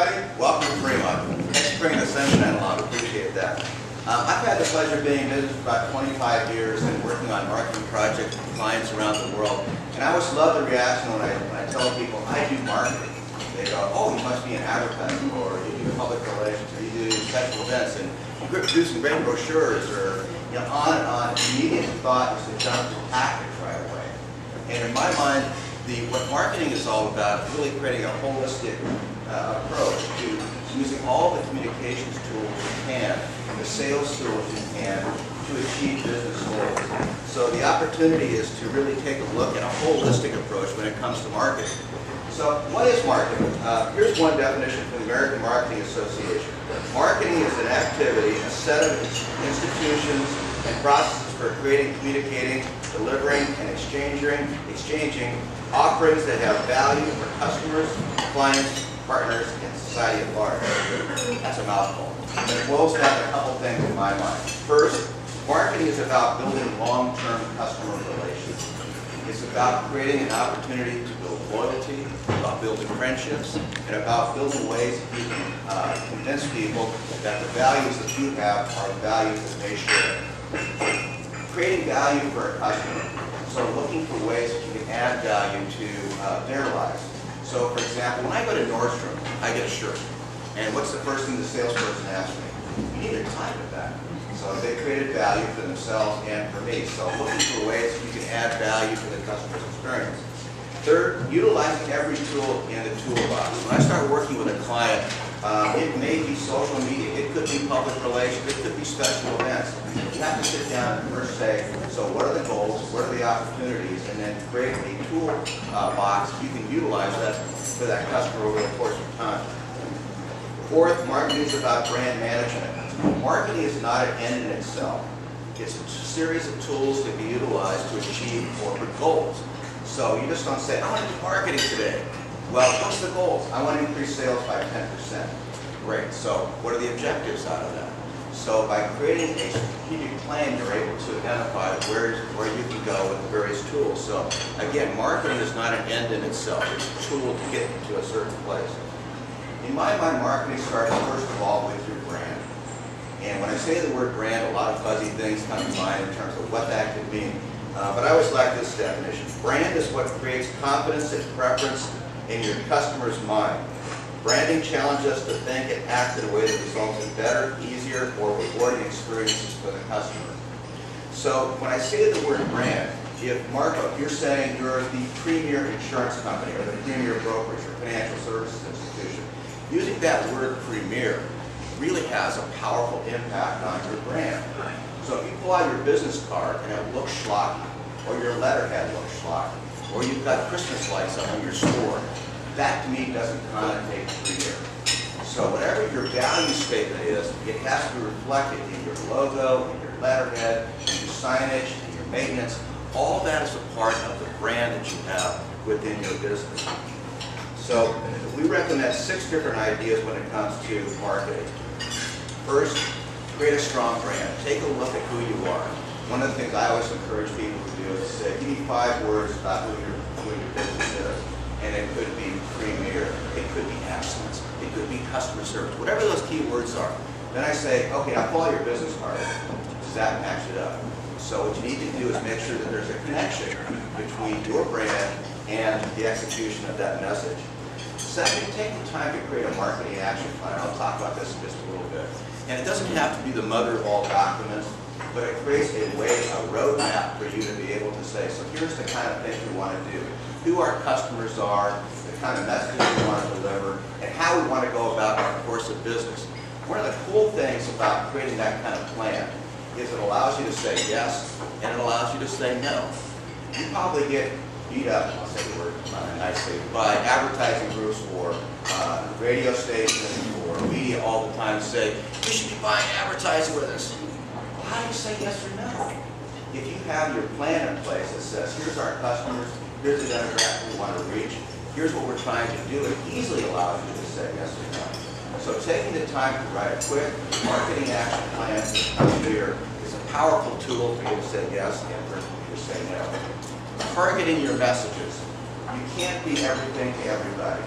everybody. Welcome to Fremont. Thanks for bringing the sunshine along. Appreciate that. I've had the pleasure of being in business for about 25 years and working on marketing projects with clients around the world. And I always love the reaction when I tell people I do marketing. They go, oh, you must be an advertiser, or you do public relations, or you do special events, and you're producing great brochures, or on and on. Immediate thought is to jump to tactics right away. And in my mind, what marketing is all about is really creating a holistic approach to using all the communications tools you can, the sales tools you can, to achieve business goals. So the opportunity is to really take a look at a holistic approach when it comes to marketing. So what is marketing? Here's one definition from the American Marketing Association. Marketing is an activity, a set of institutions and processes for creating, communicating, delivering, and exchanging offerings that have value for customers, clients, partners, and society at large. That's a mouthful. And it boils down to a couple things in my mind. First, marketing is about building long-term customer relations. It's about creating an opportunity to build loyalty, about building friendships, and about building ways that you can convince people that the values that you have are the values that they share. Creating value for a customer. So looking for ways that you can add value to their lives. So for example, when I go to Nordstrom, I get a shirt. And what's the first thing the salesperson asks me? You need a tie with that. So they created value for themselves and for me. So looking for ways that you can add value to the customer's experience. Third, utilizing every tool in the toolbox. When I start working with a client, it may be social media, it could be public relations, it could be special events. You have to sit down and first say, so what are the goals, what are the opportunities, and then create a tool box you can utilize that for that customer over the course of time. Fourth, marketing is about brand management. Marketing is not an end in itself. It's a series of tools to be utilized to achieve corporate goals. So you just don't say, I want to do marketing today. Well, what's the goals? I want to increase sales by 10%. Great. So what are the objectives out of that? So by creating a strategic plan, you're able to identify where you can go with the various tools. So again, marketing is not an end in itself. It's a tool to get to a certain place. In my mind, marketing starts first of all with your brand. And when I say the word brand, a lot of fuzzy things come to mind in terms of what that could mean. But I always like this definition. Brand is what creates confidence and preference in your customer's mind. Branding challenges us to think and act in a way that results in better, easier, or rewarding experiences for the customer. So when I say the word brand, if Marco, you're saying you're the premier insurance company or the premier brokerage or financial services institution, using that word premier really has a powerful impact on your brand. So if you pull out your business card and it looks schlocky, or your letterhead looks schlocky, or you've got Christmas lights up in your store, that to me doesn't connotate premier. So whatever your value statement is, it has to be reflected in your logo, in your letterhead, in your signage, in your maintenance. All that is a part of the brand that you have within your business. So we recommend 6 different ideas when it comes to marketing. First, create a strong brand. Take a look at who you are. One of the things I always encourage people to do is say, give me 5 words about who your business is. And it could be premier, it could be excellence, it could be customer service, whatever those key words are. Then I say, okay, now pull out your business card. Does that match it up? So what you need to do is make sure that there's a connection between your brand and the execution of that message. Second, take the time to create a marketing action plan. I'll talk about this in just a little bit. And it doesn't have to be the mother of all documents, but it creates a way, a roadmap for you to be able to say, so here's the kind of things we want to do, who our customers are, the kind of messages we want to deliver, and how we want to go about our course of business. One of the cool things about creating that kind of plan is it allows you to say yes, and it allows you to say no. You probably get beat up, I'll say the word nicely, by advertising groups or radio stations or media all the time say, you should be buying advertising with us. Well, how do you say yes or no? If you have your plan in place that says, here's our customers, here's the demographic we want to reach, here's what we're trying to do, it easily allows you to say yes or no. So taking the time to write a quick marketing action plan clear is a powerful tool for you to say yes and for you to say no. Targeting your messages. You can't be everything to everybody.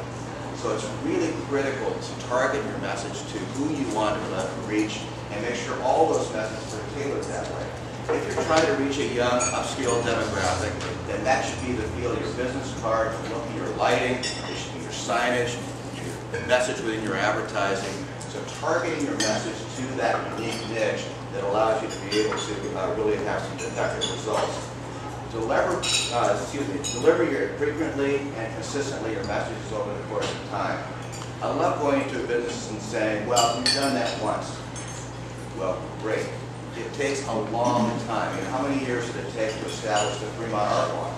So it's really critical to target your message to who you want to reach and make sure all those messages are tailored that way. If you're trying to reach a young, upscale demographic, then that should be the feel of your business card, your lighting, it should be your signage, the message within your advertising. So targeting your message to that unique niche that allows you to be able to really have some effective results. Deliver frequently and consistently your messages over the course of time. I love going into a business and saying, well, you've done that once. Well, great. It takes a long time. I mean, how many years did it take to establish the Fremont Art Walk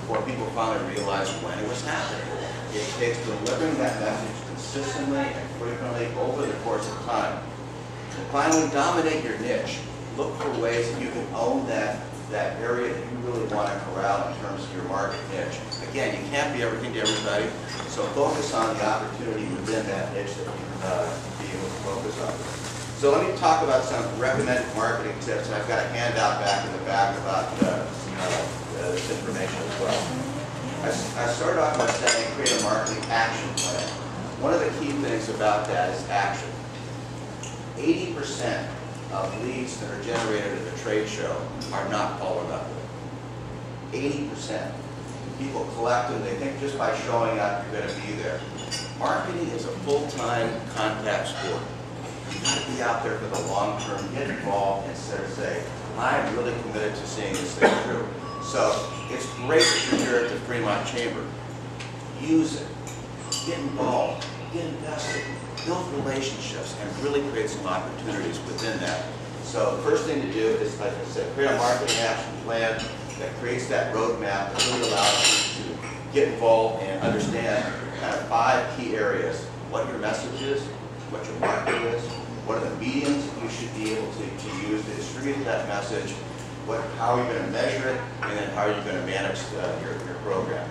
before people finally realized when it was happening? It takes delivering that message consistently and frequently over the course of time. And finally, dominate your niche. Look for ways that you can own that area that you really want to corral in terms of your market niche. Again, you can't be everything to everybody, so focus on the opportunity within that niche that you can be able to focus on. So let me talk about some recommended marketing tips. I've got a handout back in the back about this information as well. I started off by saying create a marketing action plan. One of the key things about that is action. 80% of leads that are generated at a trade show are not followed up with. 80%. People collect them, they think just by showing up you're going to be there. Marketing is a full-time contact sport. You've got to be out there for the long term, get involved, instead of say, I'm really committed to seeing this thing through. So it's great that you're here at the Fremont Chamber. Use it. Get involved. Get invested. Build relationships and really create some opportunities within that. So the first thing to do is, like I said, create a marketing action plan that creates that roadmap that really allows you to get involved and understand kind of 5 key areas. What your message is, what your market is, what are the mediums that you should be able to use to distribute that message, how are you going to measure it, and then how are you going to manage your program.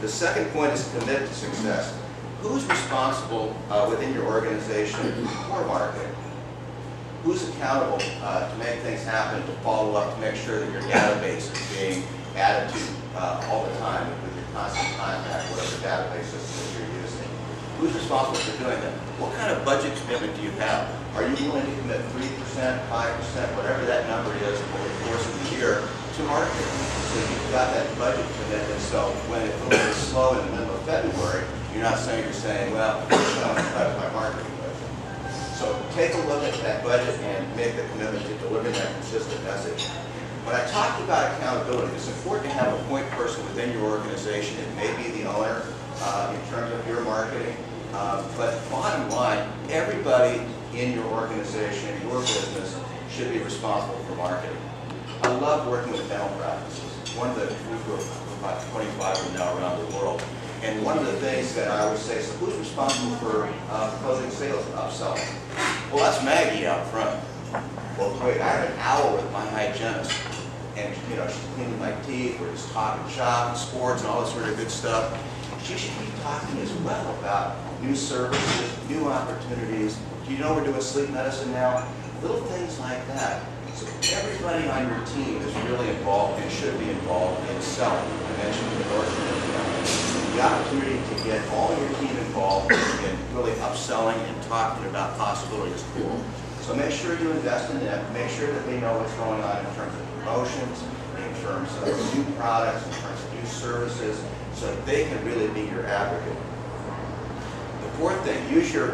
The second point is commit to success. Who's responsible within your organization for marketing? Who's accountable to make things happen, to follow up, to make sure that your database is being added to all the time with your constant contact, whatever database system that you're using? Who's responsible for doing that? What kind of budget commitment do you have? Are you willing to commit 3%, 5%, whatever that number is over the course of the year to marketing? So you've got that budget commitment, so when it feels slow in the middle of February, you're not saying, well, I'm going to cut my marketing budget. So take a look at that budget and make the commitment to delivering that consistent message. When I talked about accountability, it's important to have a point person within your organization. It may be the owner in terms of your marketing, but bottom line, everybody in your organization, your business, should be responsible for marketing. I love working with dental practices. One of the group of about 25 of them now around the world. And one of the things that I always say is, who's responsible for closing sales and upselling? Well, that's Maggie out front. Well, wait, I have an hour with my hygienist. And, she's cleaning my teeth, we're just talking shop and sports and all this sort of good stuff. She should be talking as well about new services, new opportunities. Do you know we're doing sleep medicine now? Little things like that. So everybody on your team is really involved and should be involved in selling. I mentioned endorsement. The opportunity to get all your team involved in really upselling and talking about possibilities is cool. So make sure you invest in them. Make sure that they know what's going on in terms of promotions, in terms of new products, in terms of new services, so that they can really be your advocate. The fourth thing, use your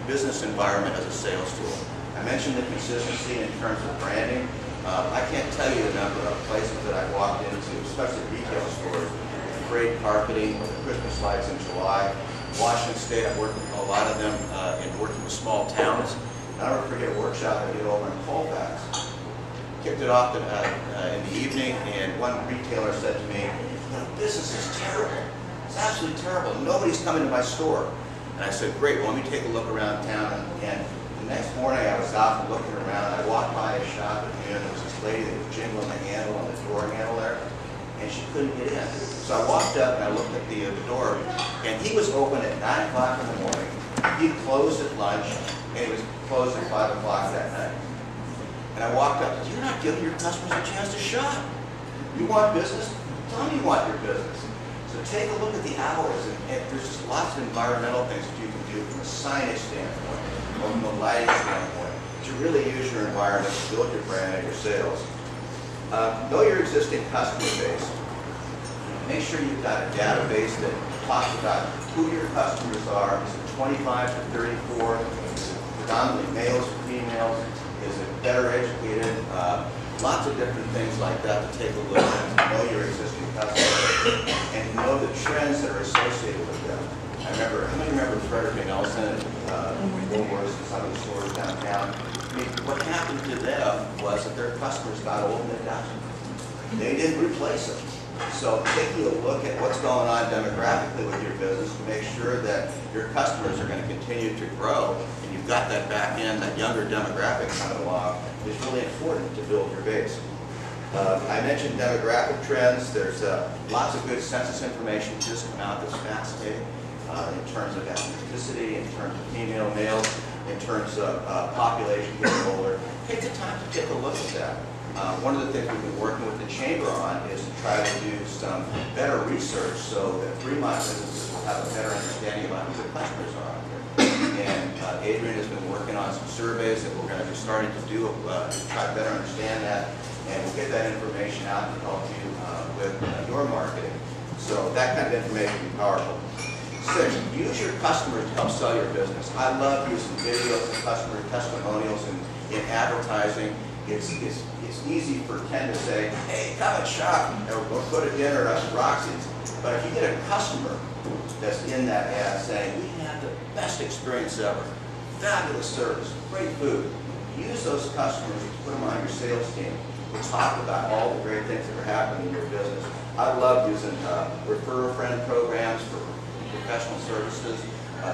business environment as a sales tool. I mentioned the consistency in terms of branding. I can't tell you the number of places that I've walked into, especially retail stores, great carpeting, with the Christmas lights in July. Washington State, I've worked with a lot of them in working with small towns. And I'll never forget a workshop I did over in Colfax. Kicked it off in the evening, and one retailer said to me, business is terrible. It's absolutely terrible. Nobody's coming to my store. And I said, great, well, let me take a look around town. And the next morning I was out and looking around. I walked by a shop at noon. There was this lady that was jingling the handle on the door handle there, and she couldn't get in. So I walked up and I looked at the door, and he was open at 9 o'clock in the morning. He closed at lunch, and he was closed at 5 o'clock that night. And I walked up and said, you're not giving your customers a chance to shop. You want business? Tell me you want your business. So take a look at the hours, and there's just lots of environmental things that you can do from a signage standpoint or from a lighting standpoint to really use your environment to build your brand and your sales. Know your existing customer base. Make sure you've got a database that talks about who your customers are. Is it 25 to 34? Is it predominantly males or females? Is it better educated? Lots of different things like that to take a look at, to know your existing customers and to know the trends that are associated with them. How many remember Frederick and Nelson and Woolworths and some of the stores downtown? I mean, what happened to them was that their customers got old and they died. They didn't replace them. So taking a look at what's going on demographically with your business to make sure that your customers are going to continue to grow and you've got that back end, that younger demographic coming along, is really important to build your base. I mentioned demographic trends. There's lots of good census information just come out this past day in terms of ethnicity, in terms of female, males, in terms of population getting older. Take the time to take a look at that. One of the things we've been working with the Chamber on is to try to do some better research so that Fremont businesses will have a better understanding about who the customers are out there. And Adrian has been working on some surveys that we're going to be starting to do to try to better understand that, and we'll get that information out to help you with your marketing. So that kind of information will be powerful. 6, use your customers to help sell your business. I love using videos and customer testimonials in advertising. It's easy for Ken to say, hey, come and shop, or go to dinner at Roxy's. But if you get a customer that's in that ad saying, we had the best experience ever, fabulous service, great food, use those customers to put them on your sales team. We'll talk about all the great things that are happening in your business. I love using refer a friend programs for professional services.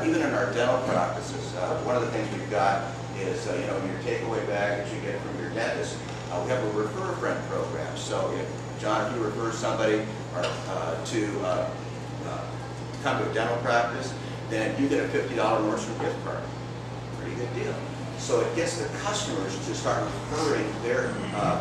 Even in our dental practices, one of the things we've got is, your takeaway bag that you get from your dentist, we have a refer a friend program. So if you refer somebody to come to a dental practice, then you get a $50 Nordstrom gift card. Pretty good deal. So it gets the customers to start referring their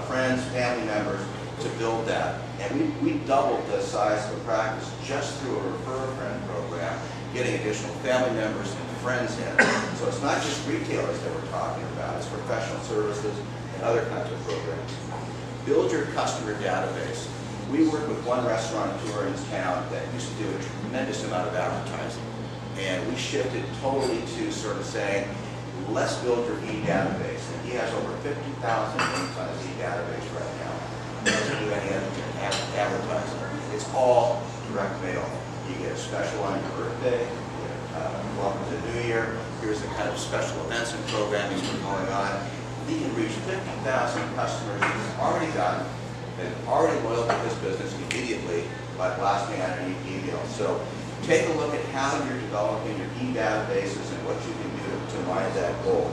friends, family members to build that. And we doubled the size of the practice just through a refer a friend program, getting additional family members and friends in. So it's not just retailers that we're talking about, it's professional services and other kinds of programs. Build your customer database. We work with one restaurateur in this town that used to do a tremendous amount of advertising. And we shifted totally to sort of saying, let's build your e-database. And he has over 50,000 names on his e-database right now. He doesn't do any advertising. It's all direct mail. You get a special on your birthday, welcome to the new year, here's the kind of special events and programming that are going on. He can reach 50,000 customers that he's already gotten, that are already loyal to his business immediately by blasting out an email. So take a look at how you're developing your e-databases and what you can do to mine that goal.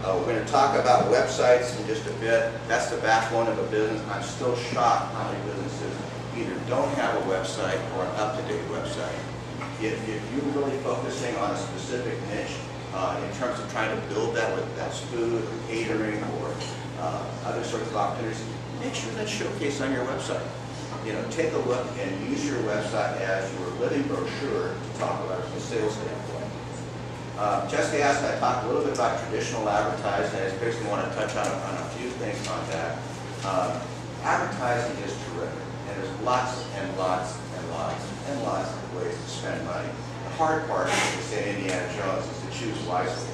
We're going to talk about websites in just a bit. That's the backbone of a business. I'm still shocked how many businesses either don't have a website or an up-to-date website. If you're really focusing on a specific niche in terms of trying to build that, whether that's food or catering or other sorts of opportunities, make sure that's showcased on your website. Take a look and use your website as your living brochure to talk about it from a sales standpoint. Jessica asked me to talk a little bit about traditional advertising. I just basically want to touch on a few things on that. Advertising is terrific, and there's lots and lots and lots and lots of ways to spend money. The hard part, as they say in Indiana Jones, is to choose wisely.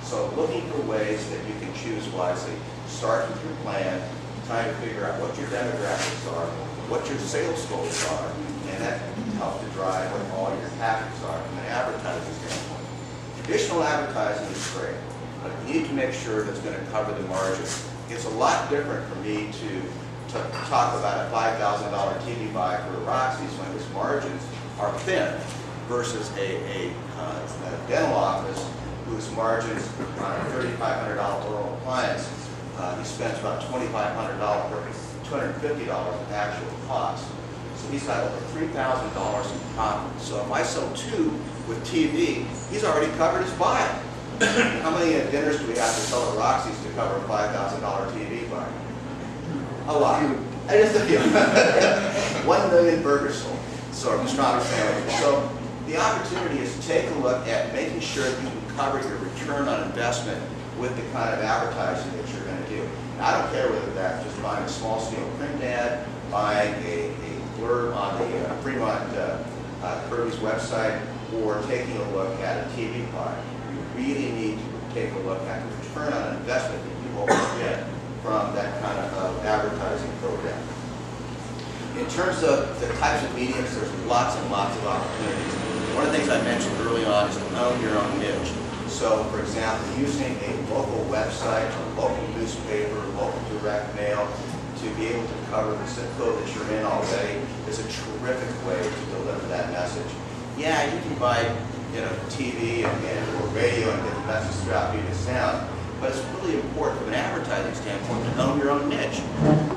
So looking for ways that you can choose wisely, start with your plan, trying to figure out what your demographics are, what your sales goals are, and that helps to drive what all your tactics are from an advertising standpoint. Traditional advertising is great, but you need to make sure that it's going to cover the margin. It's a lot different for me to talk about a $5,000 TV buy for Roxy's when his margins are thin versus a dental office whose margins on a $3,500 oral appliance, he spends about $2,500 or $250 in actual cost. So he's got over $3,000 in profit. So if I sell 2 with TV, he's already covered his buy. How many dinners do we have to sell at Roxy's to cover a $5,000 TV buy? A lot. Just a few. 1 million burgers sold. So I'm just not a fan. So The opportunity is to take a look at making sure that you can cover your return on investment with the kind of advertising that you're going to do. Now, I don't care whether that's just buying a small scale print ad, buying a blurb on the Fremont Kirby's website, or taking a look at a TV product. You really need to take a look at the return on investment that you will get from that kind of advertising program. In terms of the types of mediums, there's lots and lots of opportunities. One of the things I mentioned early on is to own your own niche. So, for example, using a local website, a local newspaper, local direct mail to be able to cover the zip code that you're in already is a terrific way to deliver that message. Yeah, you can buy, TV or radio and get the message throughout via sound, but it's really important from an advertising standpoint to own your own niche.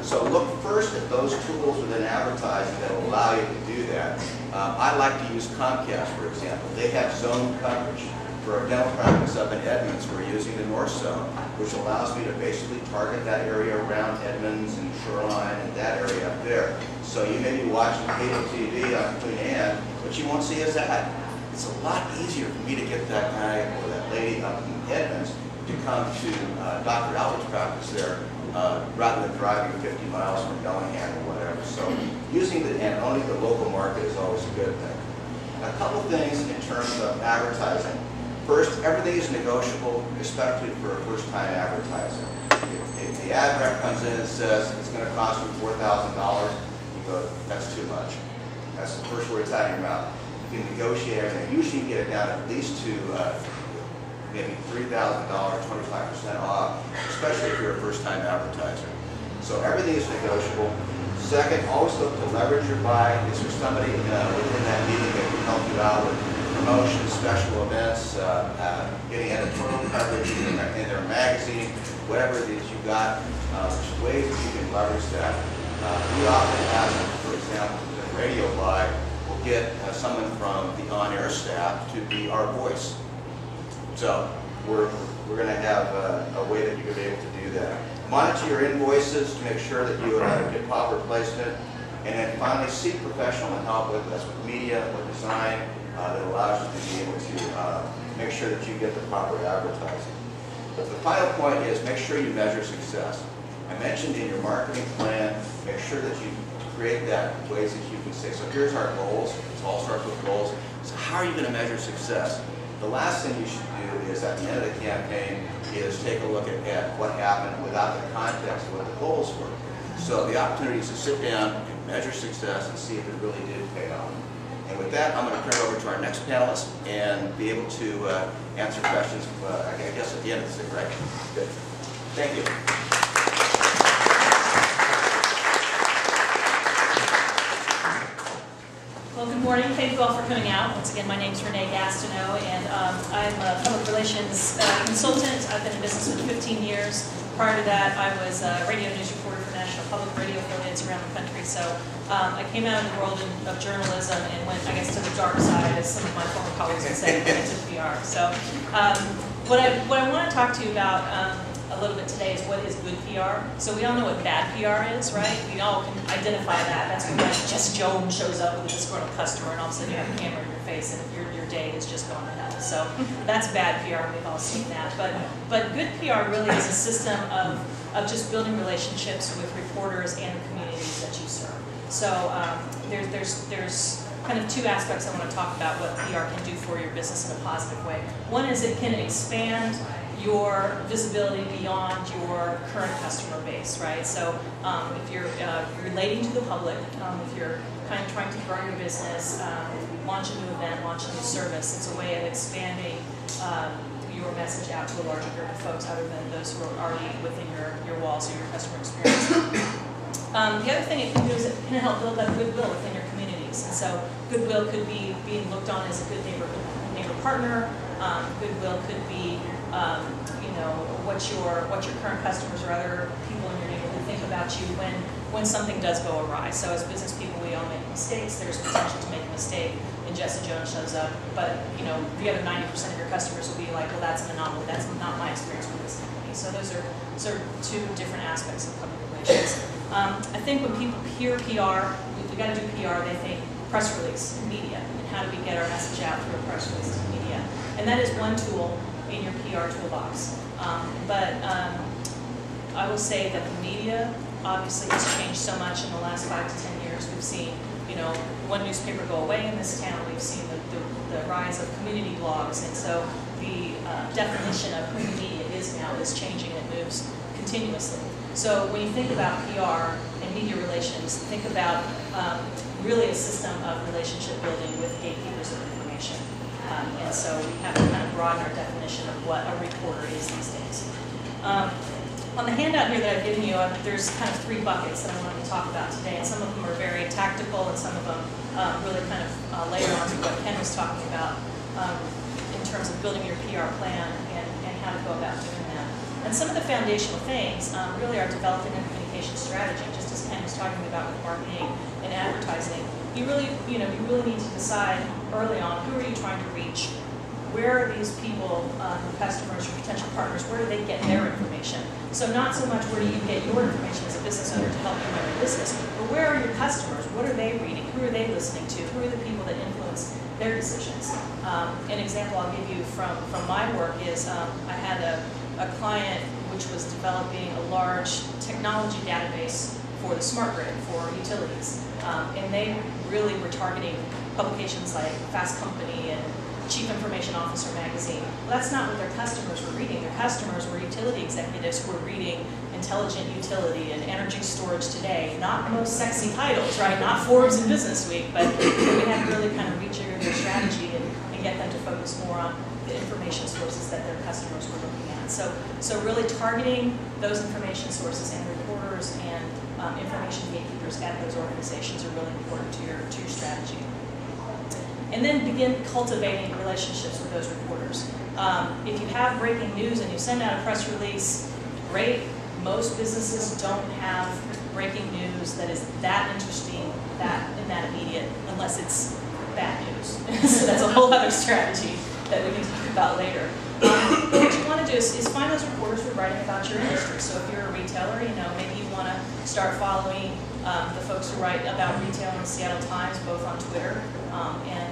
So look first at those tools within advertising that will allow you to do that. I like to use Comcast, for example. They have zone coverage. For our dental practice up in Edmonds, we're using the North Zone, which allows me to basically target that area around Edmonds and Shoreline and that area up there. So you may be watching cable TV on Queen Anne, but you won't see us ad. It's a lot easier for me to get that guy or that lady up in Edmonds to come to Dr. Albert's practice there rather than driving 50 miles from Bellingham or whatever. So using and owning the local market is always a good thing. A couple things in terms of advertising. First, everything is negotiable, especially for a first-time advertiser. If the ad rep comes in and says it's going to cost you $4,000, you go, that's too much. That's the first words out of your mouth. You can negotiate everything. Usually you get it down at least to maybe $3,000, 25% off, especially if you're a first-time advertiser. So everything is negotiable. Second, always look to leverage your buy. Is there somebody within that meeting that can help you out with promotions, special events, getting editorial coverage in their magazine, whatever it is you've got, there's ways that you can leverage that. We often have, for example, the radio buy, we'll get someone from the on-air staff to be our voice. So we're going to have a way that you can be able to do that. Monitor your invoices to make sure that you get proper placement. And then finally, seek professional help, whether that's with media or design, that allows you to be able to make sure that you get the proper advertising. The final point is make sure you measure success. I mentioned in your marketing plan, make sure that you create that in ways that you can say, so here's our goals. It all starts with goals. So how are you going to measure success? The last thing you should do is at the end of the campaign is take a look at what happened without the context of what the goals were. So the opportunity is to sit down and measure success and see if it really did pay off. And with that, I'm going to turn it over to our next panelist and be able to answer questions, I guess, at the end of this thing, right? Good. Thank you. Well, good morning. Thank you all for coming out. Once again, my name is Renee Gastineau, and I'm a public relations consultant. I've been in business for 15 years. Prior to that, I was a radio news reporter for national public radio affiliates around the country. So I came out of the world of journalism and went, I guess, to the dark side, as some of my former colleagues would say, went into PR. So what I want to talk to you about a little bit today is what is good PR. So we all know what bad PR is, right? We all can identify that. That's when like Jess Jones shows up with a disgruntled customer and all of a sudden you have a camera in your face and your day is just going to hell. So that's bad PR, and we've all seen that. But good PR really is a system of just building relationships with reporters and the communities that you serve. So there's kind of two aspects I want to talk about what PR can do for your business in a positive way. One is it can expand your visibility beyond your current customer base, right? So if you're relating to the public, if you're kind of trying to grow your business, launch a new event, launch a new service, it's a way of expanding your message out to a larger group of folks other than those who are already within your walls or your customer experience. The other thing it can do is it can help build that goodwill within your communities. And so goodwill could be being looked on as a good neighbor partner. Goodwill could be what your current customers or other people in your neighborhood think about you when something does go awry. So as business people, we all make mistakes. There's potential to make a mistake, and Jesse Jones shows up. But the other 90% of your customers will be like, well, that's an anomaly. That's not my experience with this company. So those are two different aspects of public relations. I think when people hear PR, we got to do PR. They think press release, media, and how do we get our message out through a press release to the media. And that is one tool in your PR toolbox. I will say that the media obviously has changed so much in the last 5 to 10 years. We've seen, one newspaper go away in this town. We've seen the rise of community blogs, and so the definition of who the media is now is changing. It moves continuously. So when you think about PR and media relations, think about really a system of relationship building with gatekeepers of information. And so we have to kind of broaden our definition of what a reporter is these days. On the handout here that I've given you, there's kind of 3 buckets that I wanted to talk about today, and some of them are very tactical, and some of them really kind of layer on to what Ken was talking about in terms of building your PR plan and how to go about doing that. And some of the foundational things really are developing a communication strategy, just as Ken was talking about with marketing and advertising. You really need to decide early on, who are you trying to reach? Where are these people, your customers, your potential partners, where do they get their information? So not so much where do you get your information as a business owner to help you run your business, but where are your customers? What are they reading? Who are they listening to? Who are the people that influence their decisions? An example I'll give you from my work is I had a client which was developing a large technology database for the smart grid for utilities. And they really were targeting publications like Fast Company and Chief Information Officer magazine. Well, that's not what their customers were reading. Their customers were utility executives who were reading Intelligent Utility and Energy Storage Today. Not the most sexy titles, right? Not Forbes and Business Week, but we had to really kind of rejigger their strategy and get them to focus more on the information sources that their customers were looking at. So really targeting those information sources and reporters and information gatekeepers at those organizations are really important to your strategy. And then begin cultivating relationships with those reporters. If you have breaking news and you send out a press release, great. Most businesses don't have breaking news that is that interesting, in that immediate, unless it's bad news. So that's a whole other strategy that we can talk about later. But what you want to do is find those reporters who are writing about your industry. So if you're a retailer, maybe you want to start following the folks who write about retail in the Seattle Times, both on Twitter, and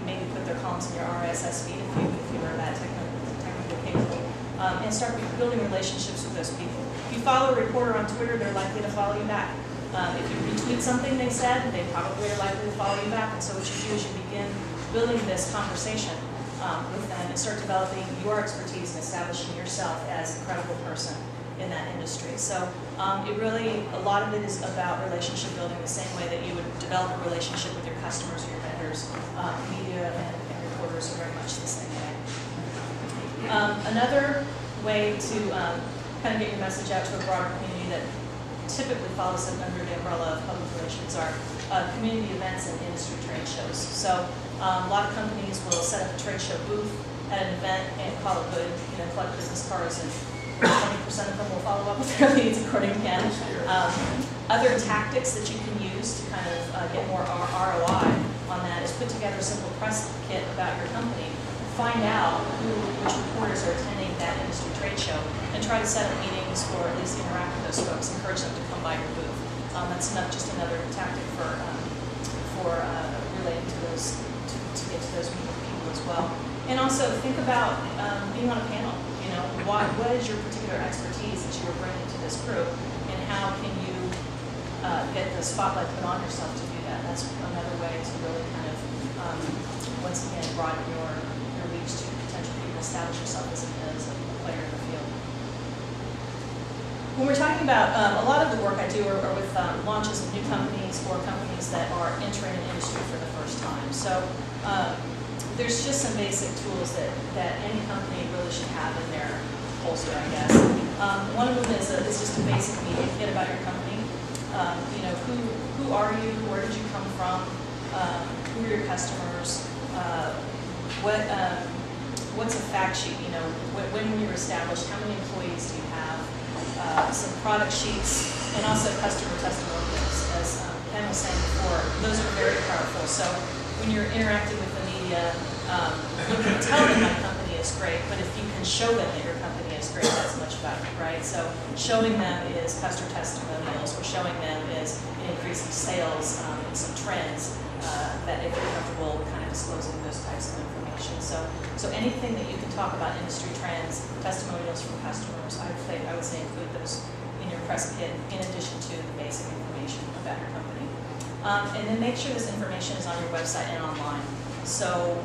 maybe put their columns in your RSS feed if you are that technically capable, and start building relationships with those people. If you follow a reporter on Twitter, they're likely to follow you back. If you retweet something they said, they probably are likely to follow you back. And so what you do is you begin building this conversation with them and start developing your expertise and establishing yourself as a credible person in that industry. So a lot of it is about relationship building the same way that you would develop a relationship with your customers or your vendors. Media and reporters are very much the same way. Another way to kind of get your message out to a broader community that typically follows under the umbrella of public relations are community events and industry trade shows. So a lot of companies will set up a trade show booth at an event and call it good, collect business cards, and 20% of them will follow up with their leads, according to Ken. Other tactics that you can use to kind of get more ROI on that is put together a simple press kit about your company, find out which reporters are attending that industry trade show, and try to set up meetings or at least interact with those folks, encourage them to come by your booth. That's just another tactic for relating to those, to get to those people as well. And also think about being on a panel. What is your particular expertise that you are bringing to this group, and how can you get the spotlight put on yourself to do that? That's another way to really kind of, once again, broaden your reach to potential people, establish yourself as a player in the field. When we're talking about, a lot of the work I do are with launches of new companies or companies that are entering an industry for the first time. So there's just some basic tools that any company really should have in their holster, I guess. One of them is just a basic media kit about your company. Who are you? Where did you come from? Who are your customers? What's a fact sheet? When you were established, how many employees do you have? Some product sheets, and also customer testimonials. As Ken was saying before, those are very powerful. So when you're interacting with the media, you can tell them my company is great, but if you can show them that your company is great, that's much better, right? So showing them is customer testimonials, or showing them is an increase in sales and some trends that if you're comfortable kind of disclosing those types of information. So anything that you can talk about industry trends, testimonials from customers, I would say include those in your press kit in addition to the basic information about your company. And then make sure this information is on your website and online. So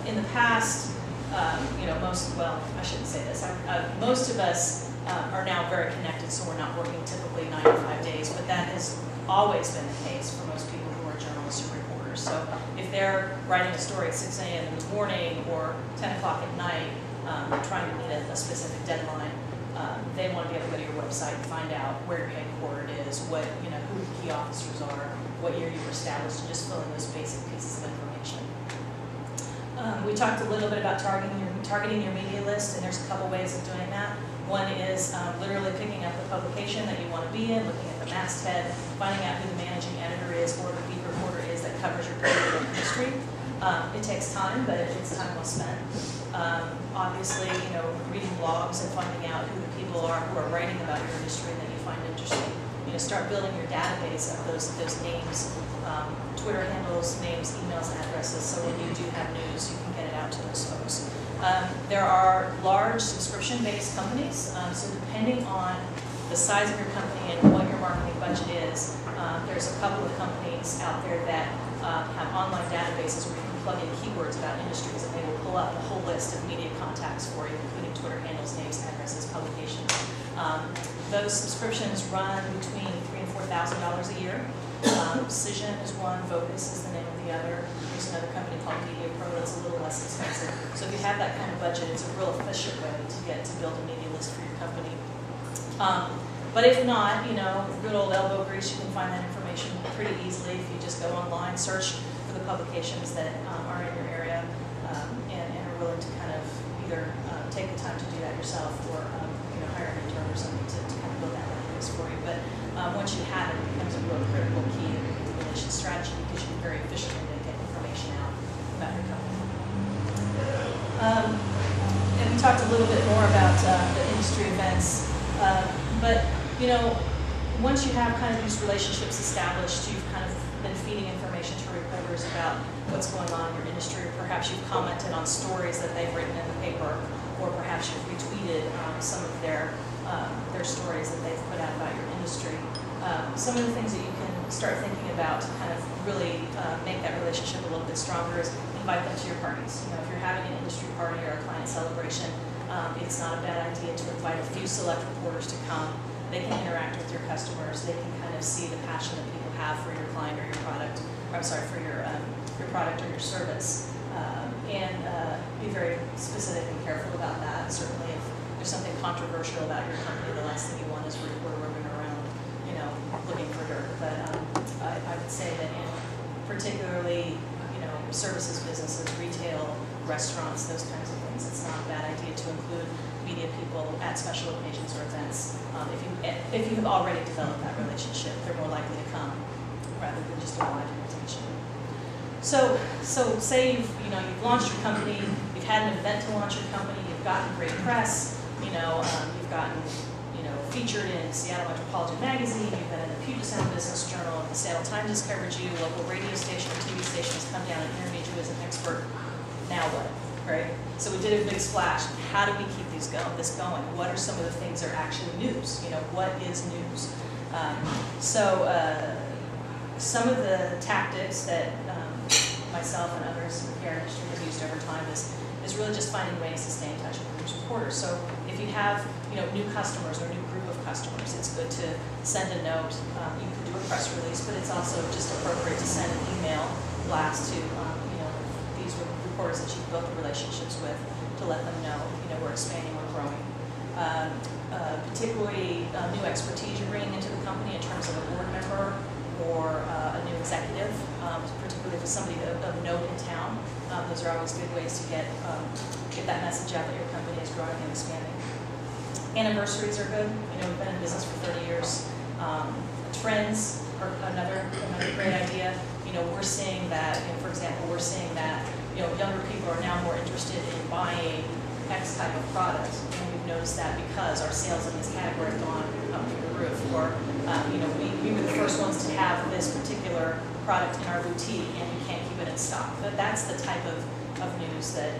in the past, I shouldn't say this. Most of us are now very connected, so we're not working typically 9 to 5 days, but that has always been the case for most people who are journalists or reporters. So if they're writing a story at 6 a.m. in the morning or 10 o'clock at night, trying to meet a specific deadline, they want to be able to go to your website and find out where your headquarters is, who the key officers are, what year you were established, and just fill in those basic pieces of information. We talked a little bit about targeting your media list, and there's a couple ways of doing that. One is literally picking up the publication that you want to be in, looking at the masthead, finding out who the managing editor is or the beat reporter is that covers your particular industry. It takes time, but it's time well spent. Obviously, reading blogs and finding out who the people are who are writing about your industry that you find interesting. Start building your database of those names, Twitter handles, names, emails, and addresses, so when you do have news, you can get it out to those folks. There are large subscription-based companies, so depending on the size of your company and what your marketing budget is, there's a couple of companies out there that have online databases where you can plug in keywords about industries, and they will pull up a whole list of media contacts for you, including Twitter handles, names, addresses, publications. Those subscriptions run between $3,000 and $4,000 a year. Cision is one, Vocus is the name of the other. There's another company called Media Pro that's a little less expensive. So if you have that kind of budget, it's a real efficient way to build a media list for your company. But if not, good old elbow grease, you can find that information pretty easily if you just go online, search for the publications that are in your area, and are willing to kind of either take the time to do that yourself or hire an intern or something to kind of build that database for you. But once you have it, it becomes a real critical key in your relation strategy because you can very efficiently get information out about your company. And we talked a little bit more about the industry events, but once you have kind of these relationships established, you've kind of been feeding information to reporters about what's going on in your industry, or perhaps you've commented on stories that they've written in the paper, or perhaps you've retweeted some of their stories that they've put out about your industry. Some of the things that you can start thinking about to kind of really make that relationship a little bit stronger is invite them to your parties. If you're having an industry party or a client celebration, it's not a bad idea to invite a few select reporters to come. They can interact with your customers. They can kind of see the passion that people have for your client or your product, for your product or your service. And be very specific and careful about that. Certainly if there's something controversial about your company, the last thing you want is a reporter roaming around, looking for dirt. But I would say that in particularly, services businesses, retail, restaurants, those kinds of things, it's not a bad idea to include media people at special occasions or events. If you have already developed that relationship, they're more likely to come rather than just a live invitation. So say you've launched your company, you've had an event to launch your company, you've gotten great press, you've gotten featured in Seattle Metropolitan Magazine, you've been in the Puget Sound Business Journal, the Seattle Times has covered you, local radio station or TV station has come down and interviewed you as an expert. Now what, right? So we did a big splash. How do we keep this going? What are some of the things that are actually news? What is news? Some of the tactics that myself and others in the PR industry have used over time is really just finding ways to stay in touch with news reporters. So if you have new customers or a new group of customers, it's good to send a note. You can do a press release, but it's also just appropriate to send an email blast to these reporters that you've built the relationships with to let them know we're expanding, we're growing. Particularly new expertise you're bringing into the company in terms of a board member or a new executive, particularly if it's somebody of note in town. Those are always good ways to get that message out that your company is growing and expanding. Anniversaries are good. We've been in business for 30 years. Trends are another great idea. We're seeing that, for example, younger people are now more interested in buying X type of product. And we've noticed that because our sales in this category have gone up through the roof. Or, we were the first ones to have this particular product in our boutique, and we can't keep it in stock. But that's the type of news that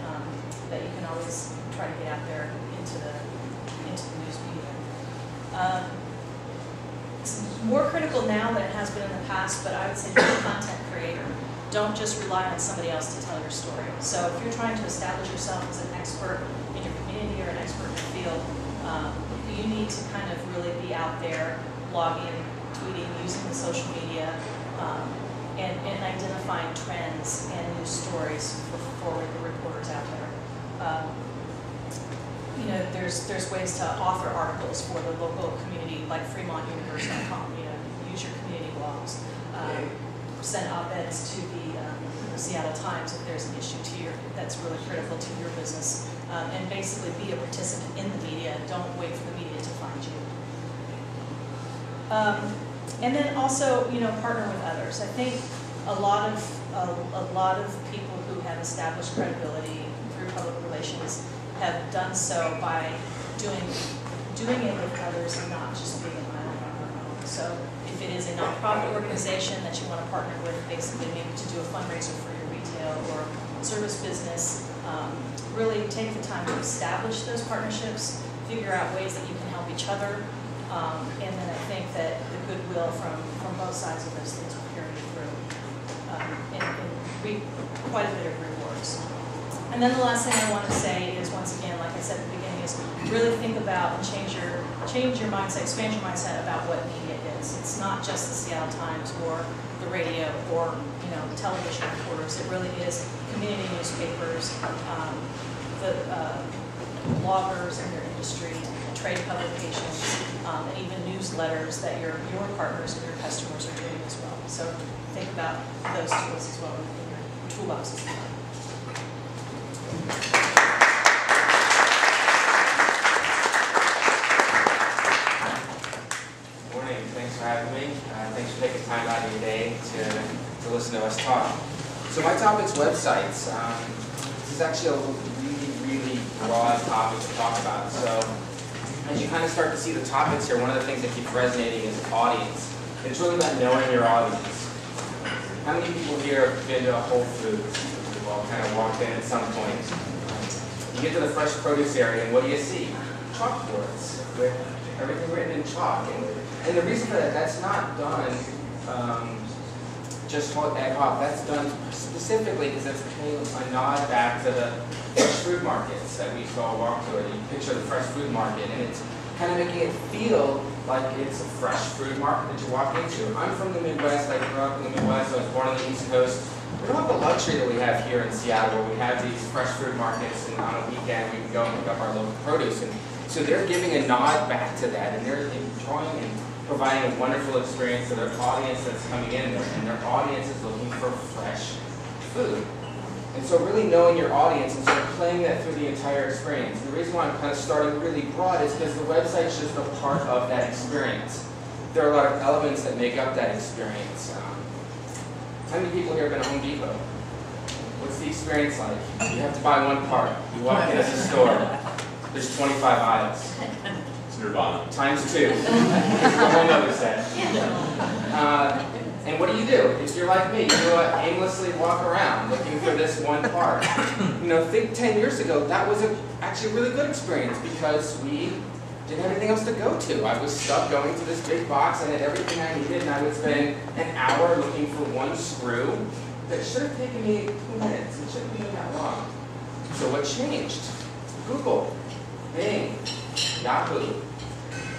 that you can always try to get out there into the news media. It's more critical now than it has been in the past, but I would say be a content creator. Don't just rely on somebody else to tell your story. So if you're trying to establish yourself as an expert in your community or an expert in your field, you need to kind of really be out there blogging, tweeting, using the social media, and identifying trends and news stories for the reporters out there. There's ways to author articles for the local community, like FremontUniverse.com. Use your community blogs. Send op-eds to the Seattle Times if there's an issue that's really critical to your business, and basically be a participant in the media. Don't wait for the media to find you. And then also, partner with others. I think a lot of people who have established credibility through public relations have done so by doing it with others and not just being an island on their own. So if it is a nonprofit organization that you want to partner with, basically maybe to do a fundraiser for your retail or service business, really take the time to establish those partnerships, figure out ways that you can help each other, and then I think that the goodwill from both sides of those things will carry you through and reap quite a bit of rewards. And then the last thing I want to say is, once again, like I said at the beginning, is really think about and change your mindset, expand your mindset about what media is. It's not just the Seattle Times or the radio or television reporters. It really is community newspapers, the bloggers in their industry, trade publications, and even newsletters that your partners and your customers are doing as well. So think about those tools as well in your toolbox as well. Morning. Thanks for having me. Thanks for taking time out of your day to listen to us talk. So my topic's websites. This is actually a really broad topic to talk about. So as you kind of start to see the topics here, one of the things that keeps resonating is audience. It's really about knowing your audience. How many people here have been to a Whole Foods? We've all kind of walked in at some point. You get to the fresh produce area, and what do you see? Chalkboards with everything written in chalk. And the reason for that, that's not done just ad hoc. That's done specifically because it's paying a nod back to the fresh food markets that we saw walk through. You picture the fresh food market, and it's kind of making it feel like it's a fresh food market that you walk into. I'm from the Midwest. I grew up in the Midwest. I was born on the East Coast. We don't have the luxury that we have here in Seattle, where we have these fresh food markets, and on a weekend we can go and pick up our local produce. And so they're giving a nod back to that, and they're enjoying and providing a wonderful experience to their audience that's coming in there, and their audience is looking for fresh food. And so really knowing your audience and sort of playing that through the entire experience. And the reason why I'm kind of starting really broad is because the website's just a part of that experience. There are a lot of elements that make up that experience. How many people here have been to Home Depot? What's the experience like? You have to buy one part. You walk into the store. There's 25 aisles. It's Nirvana. Times 2. It's a whole other set. And what do? If you're like me, you aimlessly walk around looking for this one part. Think 10 years ago, that was actually a really good experience because we didn't have anything else to go to. I was stuck going to this big box. I had everything I needed, and I would spend an hour looking for one screw that should have taken me 2 minutes. It shouldn't be that long. So what changed? Google, Bing, Yahoo.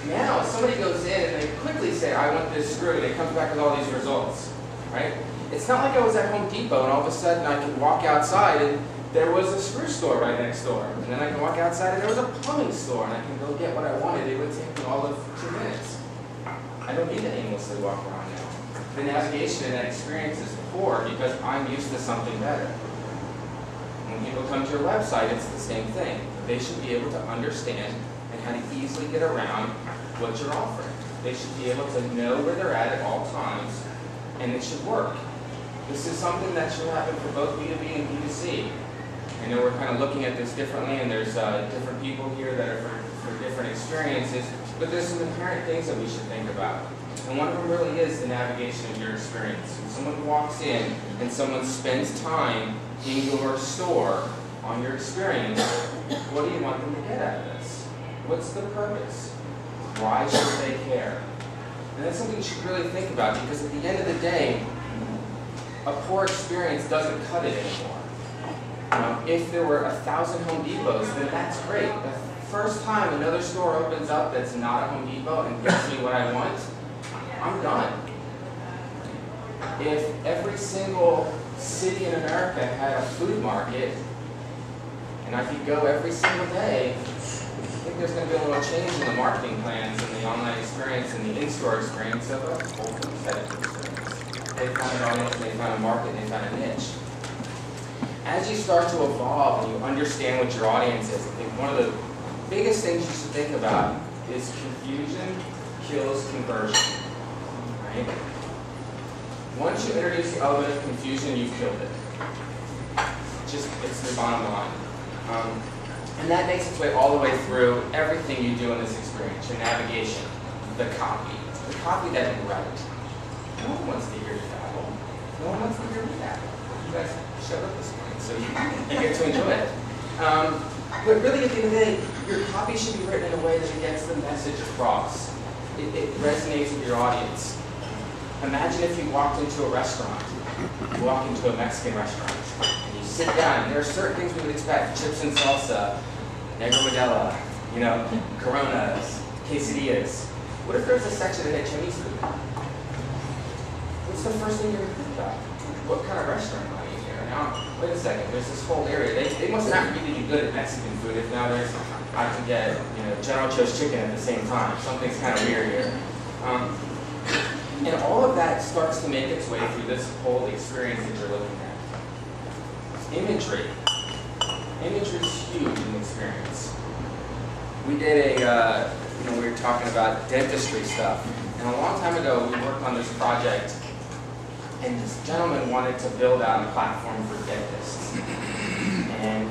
Now, somebody goes in and they quickly say, I want this screw, and it comes back with all these results, right? It's not like I was at Home Depot and all of a sudden I could walk outside and there was a screw store right next door. And then I can walk outside and there was a plumbing store and I can go get what I wanted. It would take me all of 2 minutes. I don't need to aimlessly walk around now. The navigation in that experience is poor because I'm used to something better. When people come to your website, it's the same thing. They should be able to understand and how to easily get around what you're offering. They should be able to know where they're at all times, and it should work. This is something that should happen for both B2B and B2C. I know we're kind of looking at this differently, and there's different people here that are for different experiences, but there's some inherent things that we should think about. And one of them really is the navigation of your experience. When someone walks in and someone spends time in your store on your experience, what do you want them to get out of this? What's the purpose? Why should they care? And that's something you should really think about, because at the end of the day, a poor experience doesn't cut it anymore. If there were 1,000 Home Depots, then that's great. The first time another store opens up that's not a Home Depot and gives me what I want, I'm done. If every single city in America had a food market, and I could go every single day, I think there's going to be a little change in the marketing plans and the online experience and the in-store experience of a whole food setting experience. They found an audience, they found a market, they found a niche. As you start to evolve and you understand what your audience is, I think one of the biggest things you should think about is confusion kills conversion. Right? Once you introduce the element of confusion, you've killed it. It's the bottom line. And that makes its way all the way through everything you do in this experience, your navigation, the copy that you write. No one wants to hear you babble. No one wants to hear me babble. You guys showed up this morning, so you get to enjoy it. But really, at the end of the day, your copy should be written in a way that it gets the message across. It resonates with your audience. Imagine if you walked into a restaurant, you walk into a Mexican restaurant, and you sit down, and there are certain things we would expect: chips and salsa, negro modelo, Coronas, quesadillas. What if there's a section that had Chinese food? What's the first thing you're going to think about? What kind of restaurant am I in here? Now, wait a second, there's this whole area. They must not really be good at Mexican food if now I can get General Tso's chicken at the same time. Something's kind of weird here. And all of that starts to make its way through this whole experience that you're looking at. Imagery. Imagery is huge in the experience. We did we were talking about dentistry stuff. And a long time ago, we worked on this project, and this gentleman wanted to build out a platform for dentists. And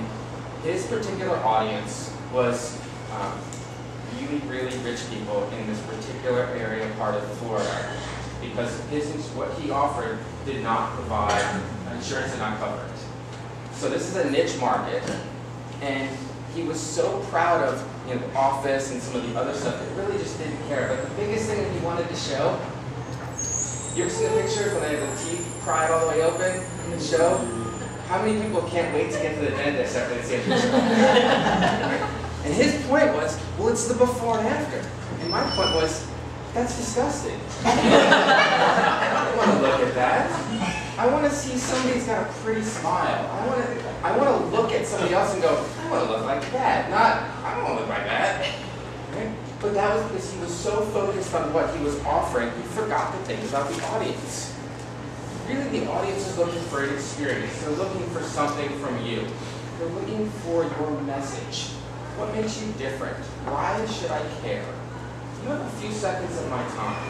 his particular audience was really, really rich people in this particular area part of Florida, because what he offered did not provide, insurance did not cover it. So this is a niche market, and he was so proud of the office and some of the other stuff that really just didn't care. But the biggest thing that he wanted to show, you ever seen the pictures when they have the teeth pried all the way open in the show? How many people can't wait to get to the dentist after they see a picture? And his point was, well, it's the before and after. And my point was, that's disgusting. I don't want to look at that. I want to see somebody's got a pretty smile. I want to look at somebody else and go, I want to look like that. Not, I don't want to look like that. Right? But that was because he was so focused on what he was offering, he forgot to think about the audience. Really, the audience is looking for an experience. They're looking for something from you. They're looking for your message. What makes you different? Why should I care? You have a few seconds of my time.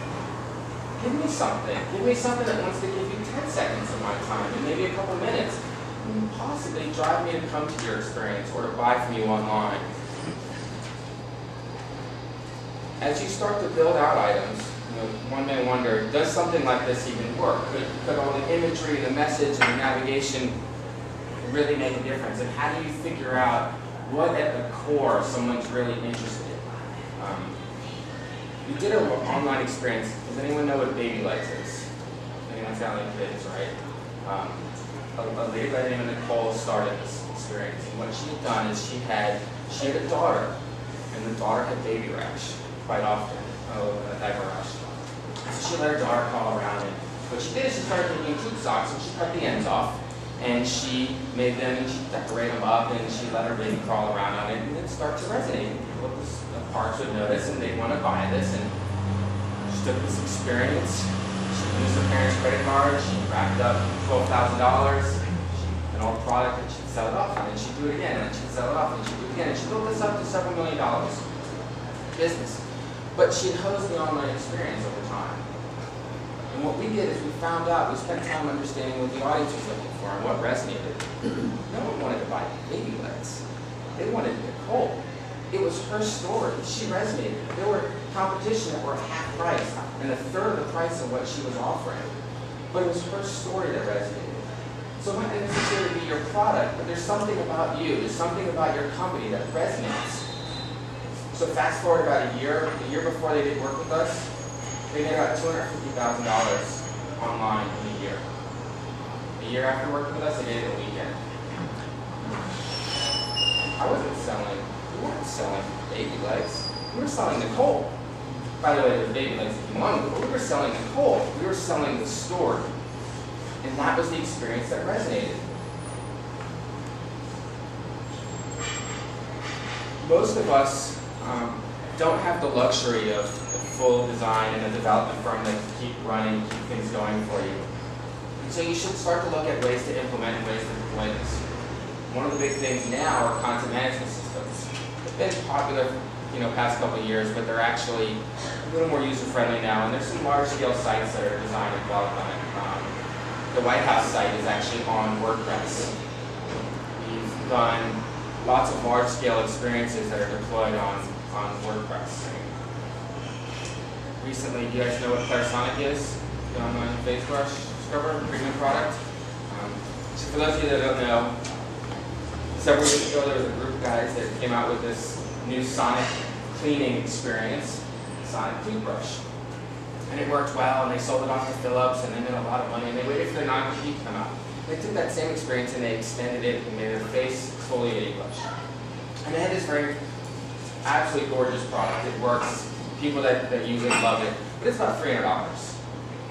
Give me something. Give me something that wants to give you 10 seconds of my time, and maybe a couple minutes. And possibly drive me to come to your experience or to buy from you online. As you start to build out items, one may wonder, does something like this even work? Could all the imagery, the message, and the navigation really make a difference? And how do you figure out what at the core someone's really interested in? We did an online experience. Does anyone know what baby lights is? Anyone's got like kids, right? A lady by the name of Nicole started this experience. And what she had done is she had a daughter, and the daughter had baby rash quite often, a diaper rash. So she let her daughter crawl around, and what she did is she started taking tube socks and she cut the ends off, and she made them and she decorated them up, and she let her baby crawl around on it, and it started to resonate. People at the parks would notice, and they'd want to buy this. And she took this experience. She used her parents' credit card. She racked up $12,000. An old product, and she'd sell it off, and then she'd do it again, and then she'd sell it off, and she'd do it again, and she built this up to several $1 million business. But she had hosed the online experience over time. And what we did is we found out, we spent time understanding what the audience was looking for. for and what resonated. No one wanted to buy baby legs. They wanted Nicole. It was her story. She resonated. There were competition that were half price and a third of the price of what she was offering. But it was her story that resonated. So it might not necessarily be your product, but there's something about you, there's something about your company that resonates. So fast forward about a year before they did work with us, they made about $250,000 online in a year. A year after working with us, they did it in a weekend. I wasn't selling, we weren't selling baby legs. We were selling Nicole. By the way, there's baby legs if you wanted, but we were selling Nicole. We were selling the story. And that was the experience that resonated. Most of us don't have the luxury of a full design and a development firm that can keep running, keep things going for you. And so you should start to look at ways to implement and ways to deploy this. One of the big things now are content management systems. They've been popular, past couple of years, but they're actually a little more user-friendly now. And there's some large-scale sites that are designed and developed on it. The White House site is actually on WordPress. We've done lots of large-scale experiences that are deployed on WordPress. Recently, do you guys know what Clarisonic is? The online face brush scrubber, premium product. So for those of you that don't know, several years ago there was a group of guys that came out with this new sonic cleaning experience, sonic toothbrush. And it worked well, and they sold it off to Philips, and they made a lot of money, and they waited for their non-compete to come out. They took that same experience and they extended it and made it a face exfoliating brush. And they had this very absolutely gorgeous product. It works. People that use it love it. But it's about $300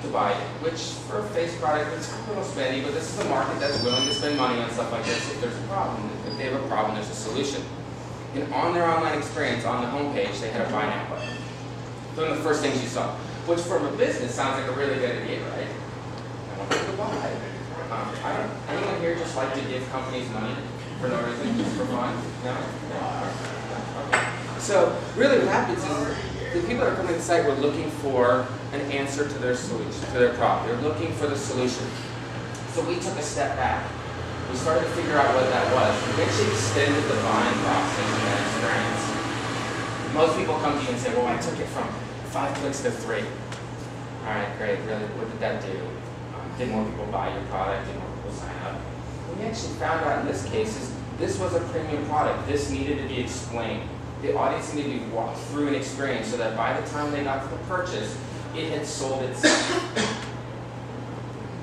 to buy it, which for a face product, it's a little spendy, but this is a market that's willing to spend money on stuff like this if there's a problem. If they have a problem, there's a solution. And on their online experience, on the homepage, they had a buy now button. One of the first things you saw, which from a business sounds like a really good idea, right? I want people to buy. Anyone here just like to give companies money for no reason, just for fun? No? Okay. So really what happens is the people that are coming to the site were looking for an answer to their solution, to their problem. They're looking for the solution. So we took a step back. We started to figure out what that was. We actually extended the buying process and that experience. Most people come to you and say, well, I took it from 5 clicks to 3. All right, great. Really, what did that do? Did more people buy your product? Did more people sign up? What we actually found out in this case is this was a premium product. This needed to be explained. The audience needed to be walked through an experience so that by the time they got to the purchase, it had sold itself.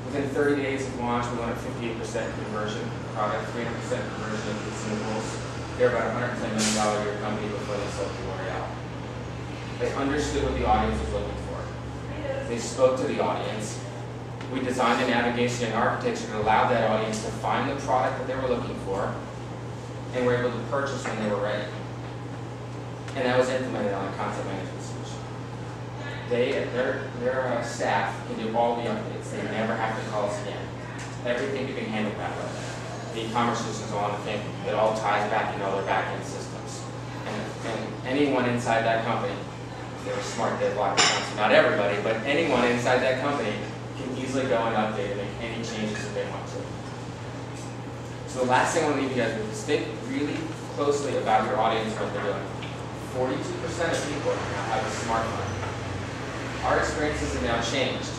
Within 30 days of launch, we went at 58% conversion product, 300% conversion of consumables. They're about a $110 million a year company before they sold to L'Oreal. They understood what the audience was looking for. They spoke to the audience. We designed a navigation and architecture that allowed that audience to find the product that they were looking for, and were able to purchase when they were ready. And that was implemented on a content management solution. Their staff can do all the updates. They never have to call us again. Everything can be handled that way. The e-commerce systems are on the thing. It all ties back into all their back-end systems. And anyone inside that company, if they were smart, they'd block accounts. Not everybody, but anyone inside that company can easily go and update and make any changes that they want to. So the last thing I want to leave you guys with is think really closely about your audience and what they're doing. 42% of people now have a smartphone. Our experiences have now changed.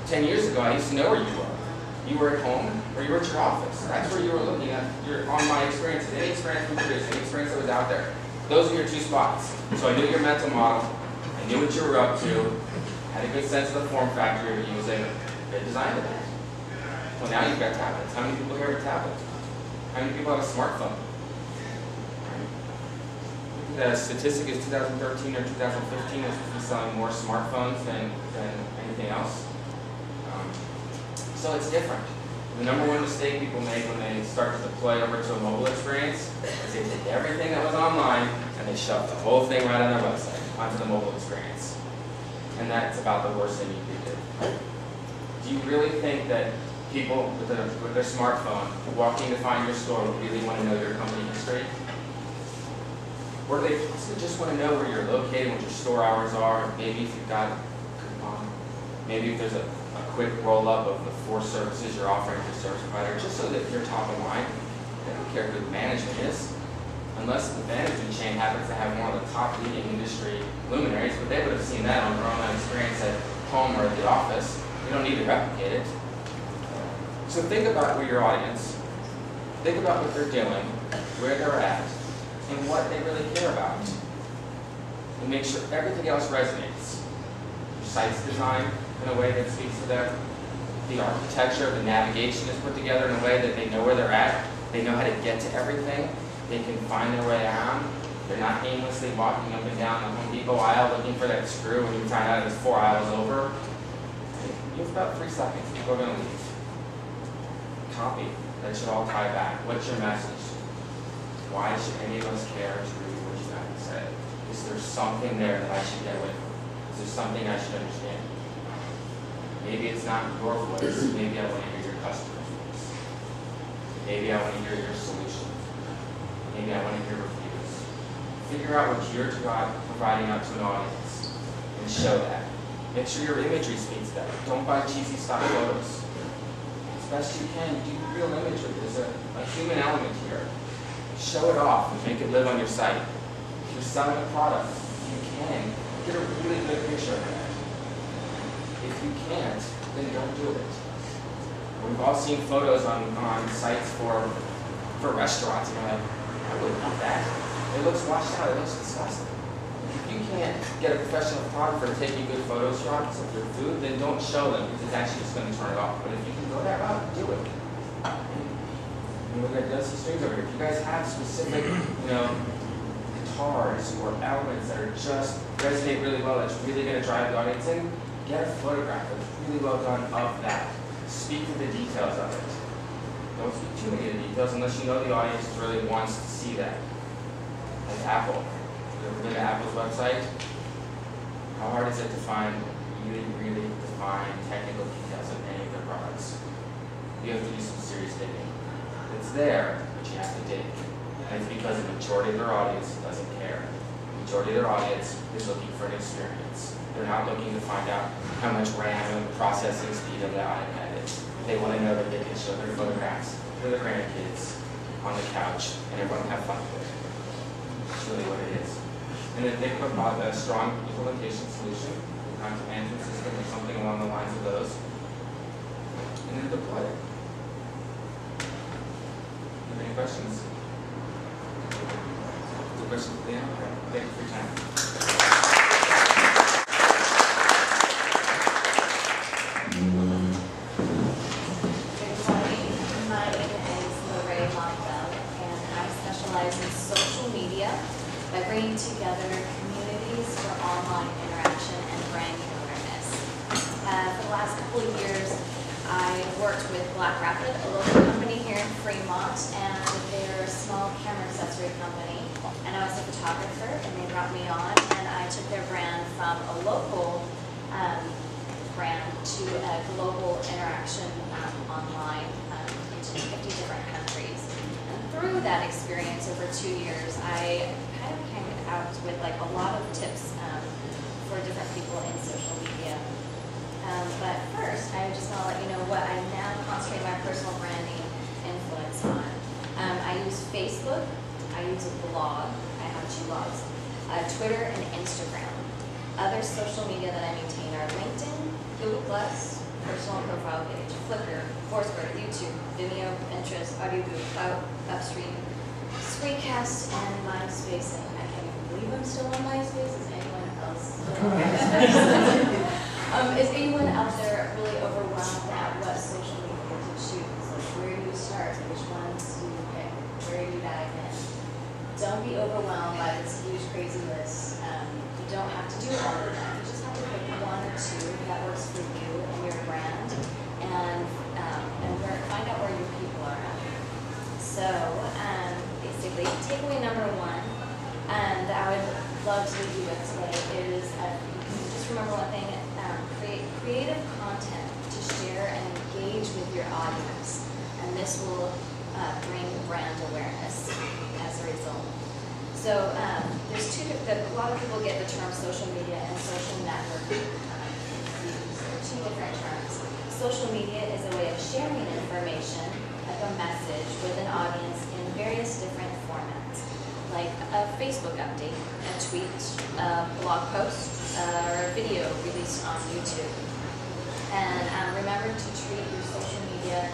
10 years ago, I used to know where you were. You were at home or you were at your office. That's where you were looking at your online experiences. Any experience we produced, any experience that was out there. Those are your 2 spots. So I knew your mental model. I knew what you were up to. Had a good sense of the form factor you were using. They designed it. Well, now you've got tablets. How many people here have a tablet? How many people have a smartphone? The statistic is 2013 or 2015 was selling more smartphones than anything else. So it's different. The number one mistake people make when they start to deploy over to a mobile experience is they take everything that was online and they shove the whole thing right on their website onto the mobile experience. And that's about the worst thing you could do. Do you really think that people with their smartphone walking to find your store would really want to know your company history? Or do they possibly just want to know where you're located, what your store hours are, maybe if you've got a coupon, maybe if there's a a quick roll-up of the 4 services you're offering to your service provider, just so that you're top of mind. They don't care who the management is, unless the management chain happens to have one of the top leading industry luminaries, but they would have seen that on their own experience at home or at the office. You don't need to replicate it. So think about your audience, think about what they're doing, where they're at, and what they really care about. And make sure everything else resonates. Your site's designed in a way that speaks to them. The architecture, the navigation is put together in a way that they know where they're at. They know how to get to everything. They can find their way around. They're not aimlessly walking up and down the Home Depot aisle looking for that screw when you find out it's 4 aisles over. You have about 3 seconds. People are going to leave. Copy. That should all tie back. What's your message? Why should any of us care to read what you have to say? Is there something there that I should get with? Is there something I should understand? Maybe it's not your voice. Maybe I want to hear your customer's voice. Maybe I want to hear your solution. Maybe I want to hear reviews. Figure out what you're providing out to an audience and show that. Make sure your imagery speaks to that. Don't buy cheesy stock photos. As best you can, do real imagery. There's a human element here. Show it off and make it live on your site. If you're selling a product, if you can, get a really good picture of that. If you can't, then don't do it. We've all seen photos on sites for restaurants, and you're like, I wouldn't want that. It looks washed out, it looks disgusting. If you can't get a professional photographer to take you good photo shots of your food, then don't show them, because it's actually just going to turn it off. But if you can go that route, do it. We're going to do some strings over here. If you guys have specific, guitars or elements that are just resonate really well, that's really going to drive the audience in, get a photograph that's really well done of that. Speak to the details of it. Don't speak too many of the details unless you know the audience really wants to see that. Like Apple. You ever been to Apple's website? How hard is it to find really, really defined technical details of any of their products? You have to do some serious digging. It's there, but you have to dig. And it's because the majority of their audience doesn't care. The majority of their audience is looking for an experience. They're not looking to find out how much RAM and processing speed of the iPad is. They want to know that they can show their photographs to their grandkids on the couch and everyone have fun with it. That's really what it is. And then think about a strong implementation solution, a content management system or something along the lines of those. And then deploy it. Any questions? Any questions? Yeah? Okay. Thank you for your time. Good morning. My name is Lorraine Montville, and I specialize in social media by bringing together communities for online interaction and brand awareness. For the last couple of years, I worked with Black Rapid, a local company here in Fremont, and they're a small camera accessory company. And I was a photographer, and they brought me on, and I took their brand from a local brand to a global interaction online into 50 different countries. And through that experience over 2 years, I kind of came out with like a lot of tips for different people in social media. But first, I just want to let you know what I now concentrate my personal branding influence on. I use Facebook, I use a blog, I have 2 blogs, Twitter and Instagram. Other social media that I maintain are LinkedIn, Google+, personal profile page, Flickr, Foursquare, YouTube, Vimeo, Pinterest, Audioboom, Cloud, Upstream, Screencast, and MySpace. And I can't even believe I'm still on MySpace. Is anyone else still on MySpace? Is anyone out there really overwhelmed at what social media to choose? Like, where do you start? Which ones do you pick? Where do you dive in? Don't be overwhelmed by this huge, crazy list. You don't have to do all of them. You just have to pick 1 or 2 that works for you and your brand, and find out where your people are at. So, basically, takeaway number 1 that I would love to leave you with today is just remember one thing. Create creative content to share and engage with your audience, and this will bring brand awareness as a result. So there's a lot of people get the term social media and social networking confused. They're 2 different terms. social media is a way of sharing information, like a message, with an audience in various different formats, like a Facebook update, a tweet, a blog post, or a video released on YouTube. And remember to treat your social media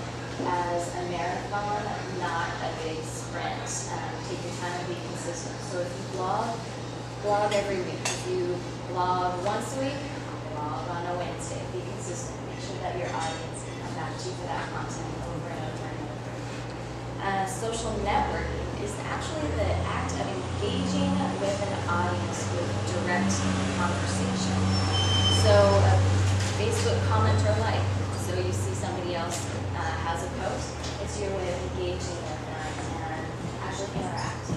as a marathon, not a big sprint. Take your time and be consistent. So if you blog every week. If you blog once a week, blog on a Wednesday. Be consistent. Make sure that your audience can come back to you for that content over and over and over. Social networking is actually the act of engaging with an audience with direct conversation. So Facebook comment or like. So you see somebody else has a post, it's your way of engaging with them and actually interact.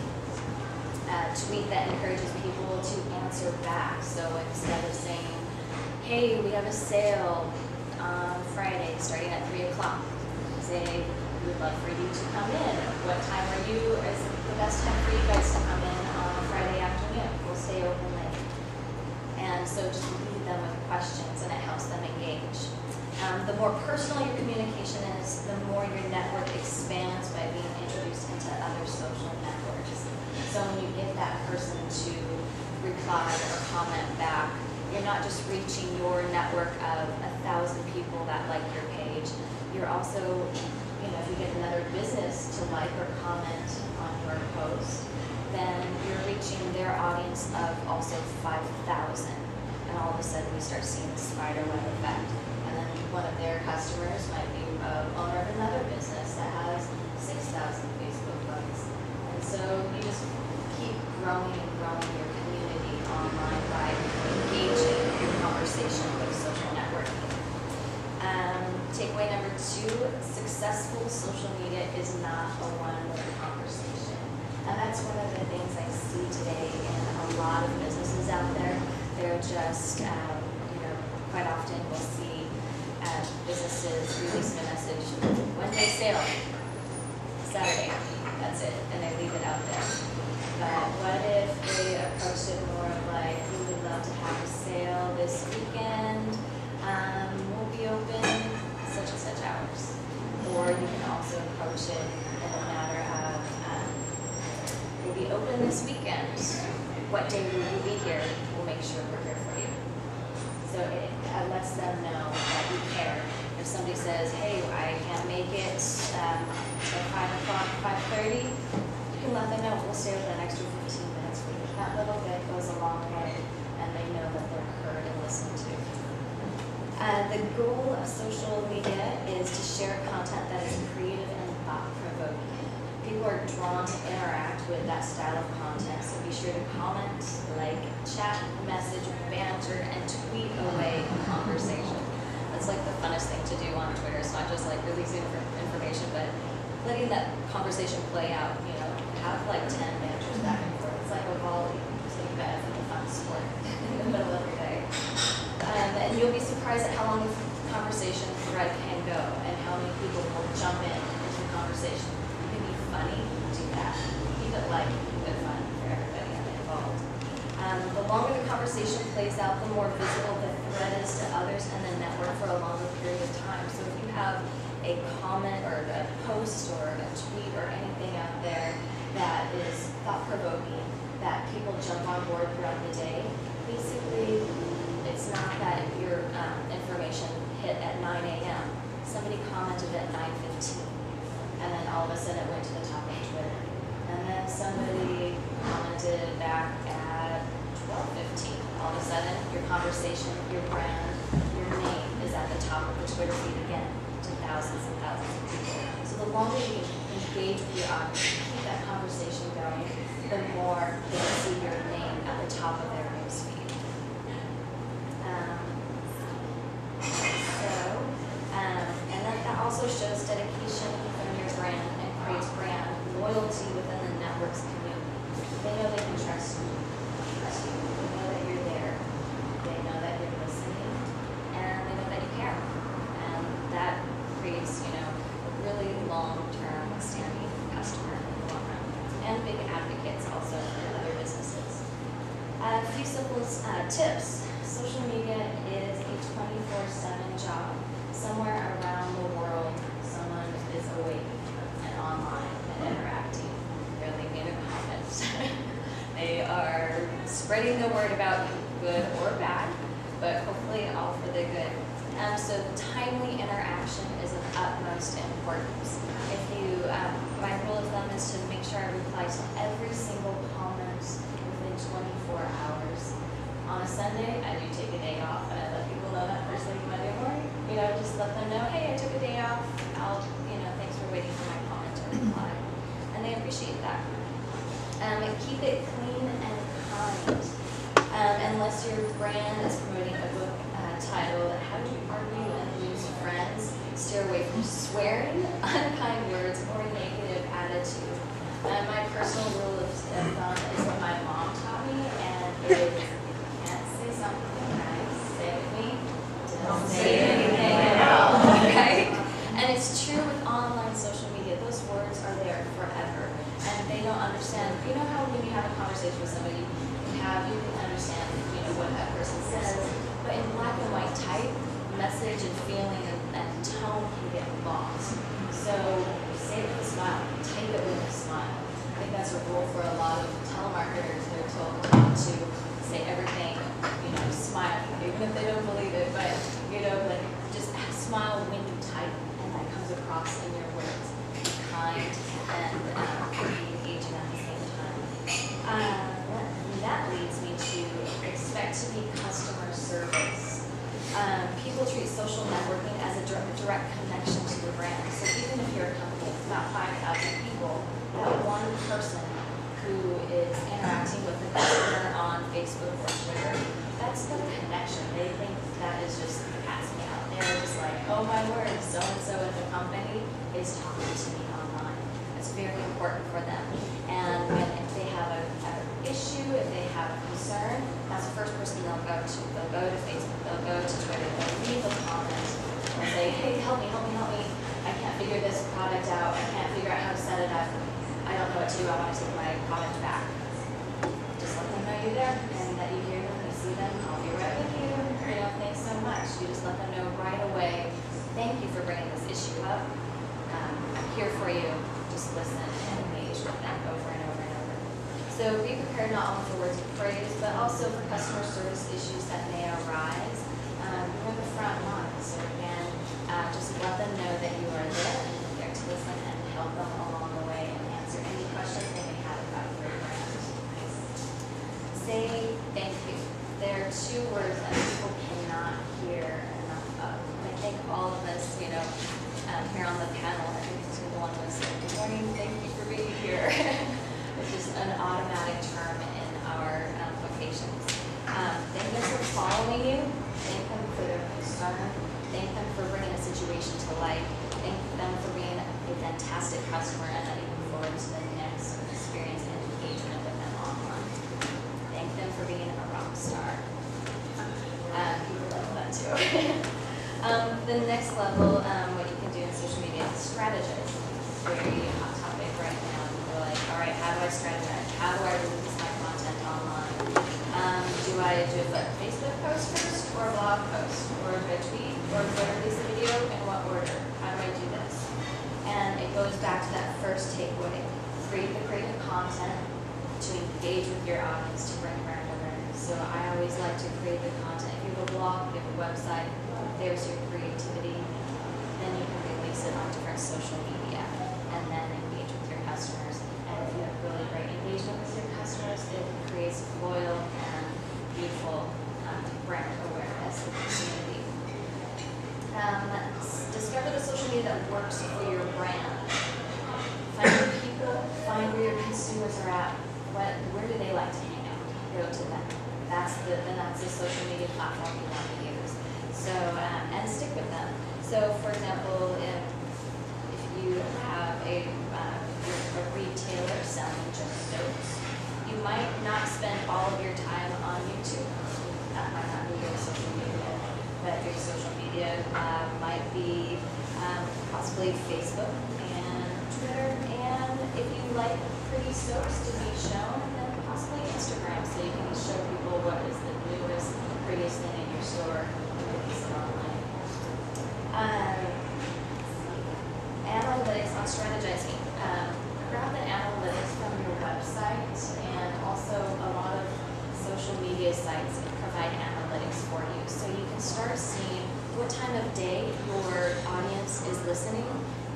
Tweet that encourages people to answer back. So instead of saying, hey, we have a sale on Friday starting at 3 o'clock, say, we'd love for you to come in. What time is the best time for you guys to come in on Friday afternoon? We'll stay open late. And so just lead them with questions and it helps them engage. The more personal your communication is, the more your network expands by being introduced into other social networks. So when you get that person to reply or comment back, you're not just reaching your network of 1,000 people that like your page. You're also, if you get another business to like or comment on your post, then you're reaching their audience of also 5,000. And all of a sudden you start seeing the spider web effect. And then one of their customers might be an owner of another business that has 6,000 Facebook likes. And so you just keep growing and growing your community online by engaging your conversation with social networking. Takeaway number 2, successful social media is not a one-way conversation. And that's one of the things I see today in a lot of businesses out there. They're just, quite often we'll see businesses releasing a message, Wednesday sale, Saturday, that's it, and they leave it out there. But what if they approach it more of like, we would love to have a sale this weekend, we'll be open such and such hours. Or you can also approach it in a matter of, we'll be open this weekend, what day will you be here? We'll make sure we're here for you. So it lets them know that you care. If somebody says, hey, I can't make it till 5 o'clock, 5:30, you can let them know. We'll stay with an extra 15 minutes for you. That little bit goes a long way, and they know that they're heard and listened to. The goal of social media is to share content that is creative and thought-provoking. People are drawn to interact with that style of content, so be sure to comment, like, chat, message, banter, and tweet away conversation. That's like the funnest thing to do on Twitter. It's not just like releasing information, but letting that conversation play out. Have like 10 banters back and forth. It's like a volley, so you guys have a fun sport in the middle of your day. And you'll be surprised at how long the conversation thread can go and how many people will jump in into the conversation. Funny, do that. Keep it light, keep it fun for everybody involved. The longer the conversation plays out, the more visible the thread is to others and the network for a longer period of time. So if you have a comment or a post or a tweet or anything out there that is thought-provoking, that people jump on board throughout the day, basically it's not that your information hit at 9 a.m. Somebody commented at 9:15. And then all of a sudden it went to the top of Twitter. And then somebody commented back at 12:15. All of a sudden, your conversation, your brand, your name is at the top of the Twitter feed again to thousands and thousands of people. So the longer you engage with your audience, keep that conversation going, the more they see your name at the top of their news feed. And then that also shows dedication from your brand and creates brand loyalty within the network's community. They know they can trust you. They know that you're there. They know that you're listening, and they know that you care. And that creates, a really long-term standing customer in the long run. And big advocates also for other businesses. A few simple tips. Social media is a 24/7 job. somewhere around the world, someone is awake and online and interacting. They're leaving a comment. They are spreading the word about you, good or bad, but hopefully all for the good. So timely interaction is of utmost importance. If you, my rule of thumb is to make sure I reply to every single comment within 24 hours. On a Sunday, I do take a day off, and I let people know that first thing Monday morning. You know, just let them know, hey, I took a day off. Thanks for waiting for my comment to reply. And they appreciate that. Keep it clean and kind. Unless your brand is promoting a book titled, How to Argue and Lose Friends, steer away from swearing, unkind words, or negative attitude. My personal rule of thumb is what my mom taught me, and it is, if you can't say something nice, say it with me, don't say anything at all, right? And it's true with online social media. Those words are there forever, and they don't understand. You know how when you have a conversation with somebody, you can understand, what that person says, but in black and white type, message and feeling and tone can get lost. So say it with a smile, type it with a smile. I think that's a rule for a lot of telemarketers. They're told to say everything, smile, even if they don't believe it, but like just smile when you type, and that comes across in your words. Be kind and be engaging at the same time. That leads me to expect to be customer service. People treat social networking as a direct connection to the brand. So even if you're a company of about 5,000 people, that one person who is interacting with the customer on Facebook or Twitter, that's the connection. They think that is just passing out. They're just like, oh my word, so-and-so in the company is talking to me online. It's very important for them. And if they have an issue, if they have a concern, that's the first person they'll go to. They'll go to Facebook, they'll go to Twitter, they'll leave a comment and say, hey, help me. I can't figure this product out. I can't figure out how to set it up. I don't know what to do. I want to take my product back. Just let them know you're there and that you hear them, you see them. I'll be right with you. Thanks so much. You just let them know right away, thank you for bringing this issue up. I'm here for you. Just listen and engage with them over and over and over. So be prepared not only for words of praise, but also for customer service issues that may arise. You're the front line. So again, just let them know that you are there and you're there to listen and help them along the way and answer any questions they may have about your brand. Say thank you. There are two words that people cannot hear enough of. And I think all of us, here on the panel, I think the one was saying, good morning, thank you for being here. It's just an automatic term in our vocations. Thank them for following you. Thank them for their concern. Thank them for bringing a situation to life. Thank them for being a fantastic customer and that you move forward to the next experience and engagement with them online. Thank them for being a rock star. People love that too. The next level, what you can do in social media is strategize. Very hot topic right now. People are like, all right, how do I strategize? How do I release my content online? Do I do a Facebook post first, or a blog post, or a tweet, or do I release a video? In what order? How do I do this? And it goes back to that first takeaway. Create the creative content to engage with your audience, to bring brand awareness. So I always like to create the content. If you have a blog, if you have a website, there's your creativity. Then you can release it on different social media and then engage with your customers. And if you have really great engagement with your customers, it creates loyal and beautiful brand awareness in the community. Discover the social media that works for your brand. Find your people, find where your consumers are at. Where do they like to hang out? Go to them. That's the social media platform you want to use. So, and stick with them. So, for example, if you have a retailer selling just soaps, you might not spend all of your time on YouTube. That might not be your social media, but your social media might be possibly Facebook and Twitter, and if you like pretty soaps to be shown, then possibly Instagram, so you can show people what is the newest, prettiest thing in your store and release it online. media sites provide analytics for you. So you can start seeing what time of day your audience is listening.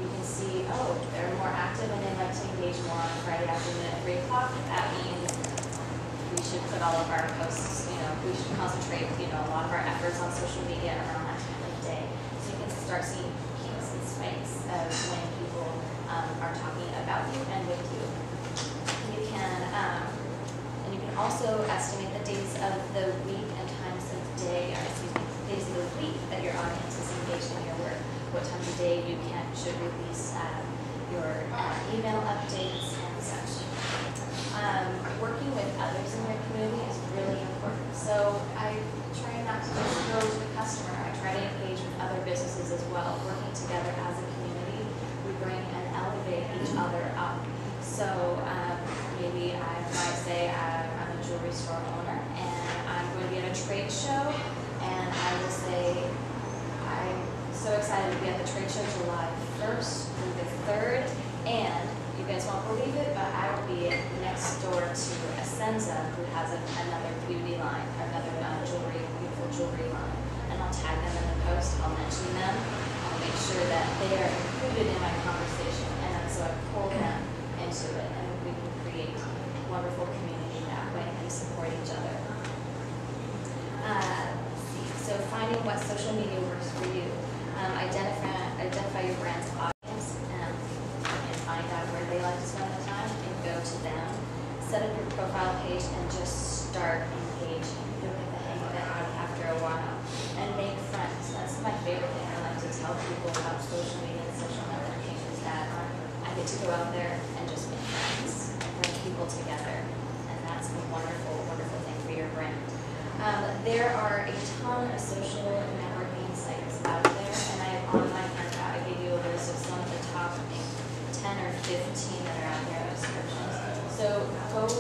You can see, oh, they're more active and they like to engage more on Friday afternoon at 3 o'clock. That means we should put all of our posts, we should concentrate, a lot of our efforts on social media around that time of day. So you can start seeing peaks and spikes of when people are talking about you and with you. You can also estimate the days of the week and times of day, days of the week that your audience is engaged in your work. What time of day you should release your email updates and such. Working with others in your community is really important. So I try not to just go to the customer. I try to engage with other businesses as well. Working together as a community, we bring and elevate each other up. So maybe I might say I'm a jewelry store owner and I'm going to be at a trade show, and I will say I'm so excited to be at the trade show July 1st through the 3rd, and you guys won't believe it, but I will be next door to Essenza, who has another beauty line, or another beautiful jewelry line, and I'll tag them in the post, I'll mention them, I'll make sure that they are included in my conversation, and then so I pull them into it, and we can create a wonderful community that way and support each other. Let's see. So finding what social media works for you. Identify your brand's audience and find out where they like to spend the time and go to them. Set up your profile page and just start engaging. You'll get the hang of it after a while. And make friends. That's my favorite thing I like to tell people about social media and social networking is that I get to go out there and just make friends and bring people together. And that's a wonderful, wonderful thing for your brand. There are a ton of social networking sites out there, and I have on my handout, I gave you a list of some of the top, I think, 10 or 15 that are out there of subscriptions. So go